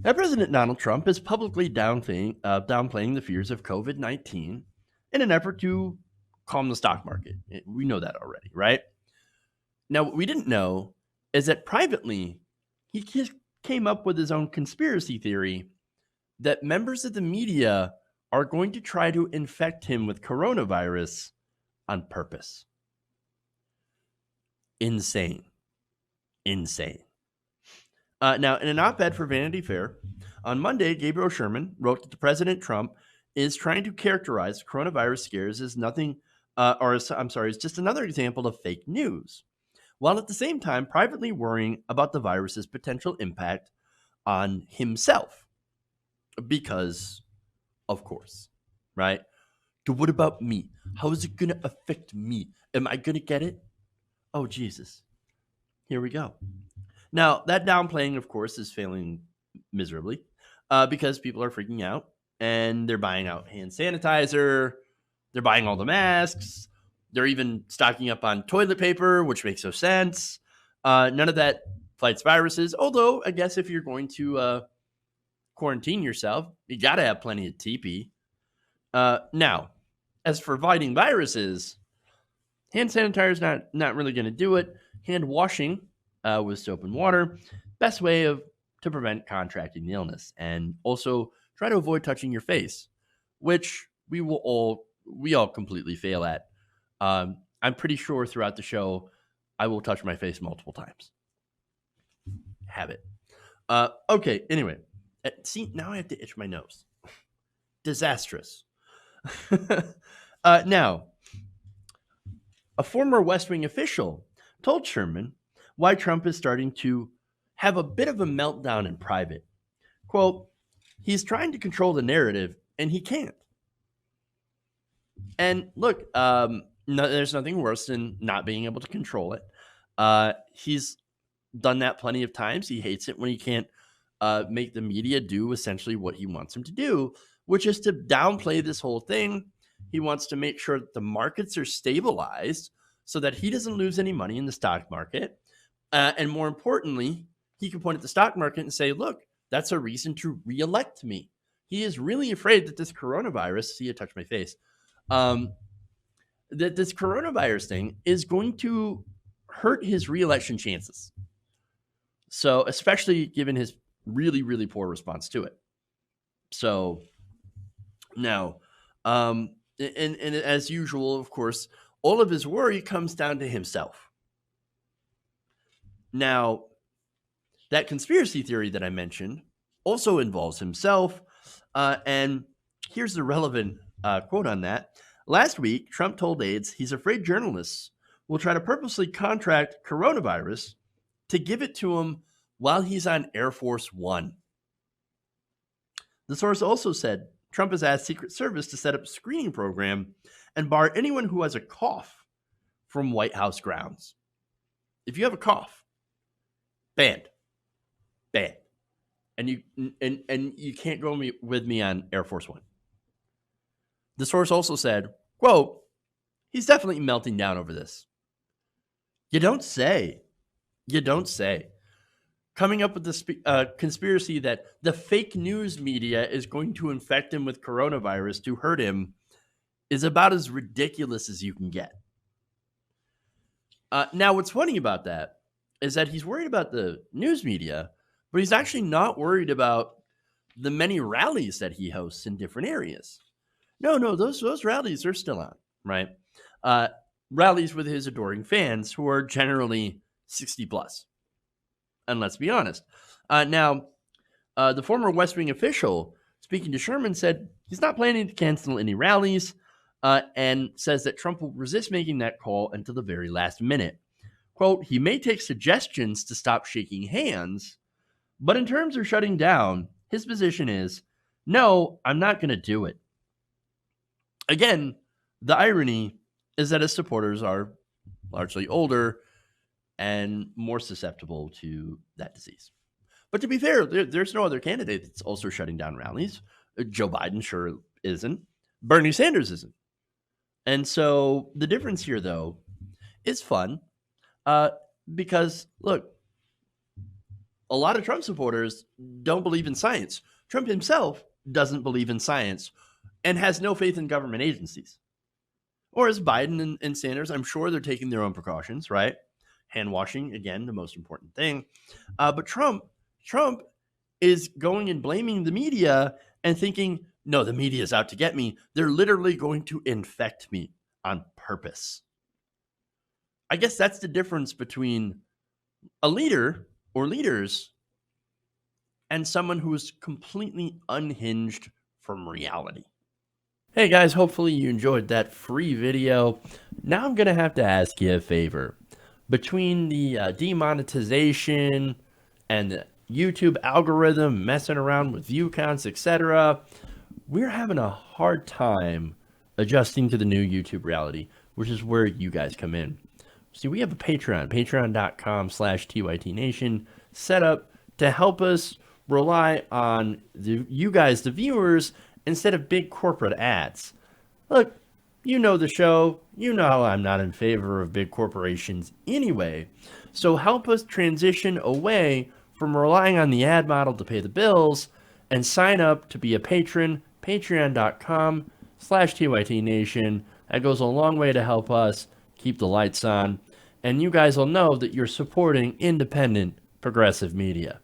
Now, President Donald Trump is publicly downplaying the fears of COVID-19 in an effort to calm the stock market. We know that already, right? Now, what we didn't know is that privately, he just came up with his own conspiracy theory that members of the media are going to try to infect him with coronavirus on purpose. Insane. Insane. Now, in an op ed for Vanity Fair, on Monday, Gabriel Sherman wrote that the President Trump is trying to characterize coronavirus scares as nothing, it's just another example of fake news, while at the same time privately worrying about the virus's potential impact on himself. Because, of course, right? So, what about me? How is it going to affect me? Am I going to get it? Oh, Jesus. Here we go. Now, that downplaying, of course, is failing miserably because people are freaking out and they're buying out hand sanitizer. They're buying all the masks. They're even stocking up on toilet paper, which makes no sense. None of that fights viruses. Although, I guess if you're going to quarantine yourself, you got to have plenty of TP. Now, as for fighting viruses, hand sanitizer is not really going to do it. Hand washing with soap and water, best way to prevent contracting the illness, and also try to avoid touching your face, which we all completely fail at. I'm pretty sure throughout the show I will touch my face multiple times. Habit. Okay. Anyway, see, now I have to itch my nose. Disastrous. Now, a former West Wing official told Sherman why Trump is starting to have a bit of a meltdown in private. Quote, he's trying to control the narrative and he can't. And look, there's nothing worse than not being able to control it. He's done that plenty of times. He hates it when he can't make the media do essentially what he wants them to do, which is to downplay this whole thing. He wants to make sure that the markets are stabilized so that he doesn't lose any money in the stock market. And more importantly, he can point at the stock market and say, look, that's a reason to reelect me. He is really afraid that this coronavirus, see, I touched my face, that this coronavirus thing is going to hurt his reelection chances. So, especially given his really, really poor response to it. So, now, and as usual, of course, all of his worry comes down to himself. Now, that conspiracy theory that I mentioned also involves himself. And here's the relevant quote on that. Last week, Trump told aides he's afraid journalists will try to purposely contract coronavirus to give it to him while he's on Air Force One. The source also said Trump has asked Secret Service to set up a screening program and bar anyone who has a cough from White House grounds. If you have a cough, banned. And you can't go with me on Air Force One. The source also said, quote, he's definitely melting down over this. You don't say. Coming up with this conspiracy that the fake news media is going to infect him with coronavirus to hurt him is about as ridiculous as you can get. Now, what's funny about that is that he's worried about the news media, but he's actually not worried about the many rallies that he hosts in different areas. No, those rallies are still on, right? Rallies with his adoring fans who are generally 60 plus. And let's be honest. Now, the former West Wing official speaking to Sherman said he's not planning to cancel any rallies and says that Trump will resist making that call until the very last minute. Quote, he may take suggestions to stop shaking hands, but in terms of shutting down, his position is, no, I'm not going to do it. Again, the irony is that his supporters are largely older and more susceptible to that disease. But to be fair, there's no other candidate that's also shutting down rallies. Joe Biden sure isn't. Bernie Sanders isn't. And so the difference here, though, is fun because, look, a lot of Trump supporters don't believe in science. Trump himself doesn't believe in science and has no faith in government agencies. Or as Biden and Sanders, I'm sure they're taking their own precautions, right? Hand washing, again, the most important thing. But Trump is going and blaming the media and thinking, no, the media is out to get me. They're literally going to infect me on purpose. I guess that's the difference between a leader or leaders and someone who is completely unhinged from reality. Hey guys, hopefully you enjoyed that free video. Now I'm going to have to ask you a favor. Between the demonetization and the YouTube algorithm messing around with view counts, etc., we're having a hard time adjusting to the new YouTube reality, which is where you guys come in. See, we have a Patreon, patreon.com/TYTNation, set up to help us rely on you guys, the viewers, instead of big corporate ads. Look, you know the show. You know how I'm not in favor of big corporations anyway. So help us transition away from relying on the ad model to pay the bills and sign up to be a patron, patreon.com/TYTNation. That goes a long way to help us keep the lights on. And you guys will know that you're supporting independent progressive media.